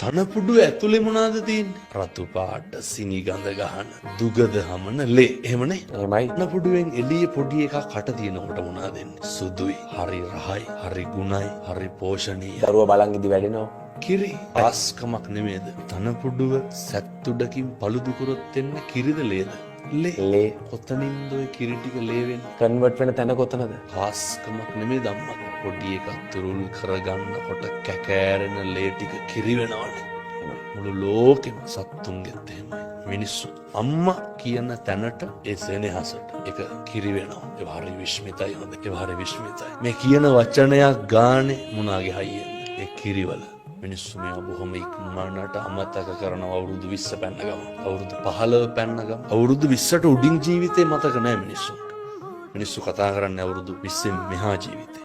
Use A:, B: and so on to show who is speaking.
A: තනපුඩු ඇතුලේ මොනවද තියෙන්නේ? රතු පාට සිනි ගඳ ගහන දුගද හමන ලේ. එහෙමනේ.
B: එහෙමයි.
A: තනපුඩුවෙන් එළියේ පොඩි එකක් කට තියෙනකොට මොනවද එන්නේ? සුදුයි, හරි රහයි, හරි ගුණයි, හරි පෝෂණීයයි.
B: දරුවා බලන් ඉදි වැඩෙනවා.
A: කිරි ආස්කමක් නෙමේද? තනපුඩුව සැත්තුඩකින් පළුදු කරොත් එන්න කිරිද ලේද?
B: ලේ
A: කොතනින්ද ඔය කිරි ටික ලේ වෙන්නේ?
B: කන්වර්ට් වෙන තැන කොතනද?
A: ආස්කමක් නෙමේ ධම්මද? පොඩි එකක් තුරුල් කරගන්නකොට කැකෑරෙන ලේ ටික කිරි වෙනවනේ. මුළු ලෝකෙම සත්තුන්ගෙත් එහෙමයි. මිනිස්සු අම්මා කියන තැනට ඒ සෙනෙහසට ඒක කිරි වෙනවා. ඒ හරි විශ්මිතයි හොඳ. ඒ හරි විශ්මිතයි. මේ කියන වචනයක් ගානේ මොනාගේ හයියෙන්ද? ඒ කිරිවල මිනිස්සු මේවා බොහොම ඉක්මනට අමතක කරනවා. අවුරුදු 20 පැන්න ගම, අවුරුදු 15 පැන්න ගම, අවුරුදු 20ට උඩින් ජීවිතේ මතක නැහැ මිනිස්සුන්ට. මිනිස්සු කතා කරන්නේ අවුරුදු 20න් මෙහා ජීවිතේ.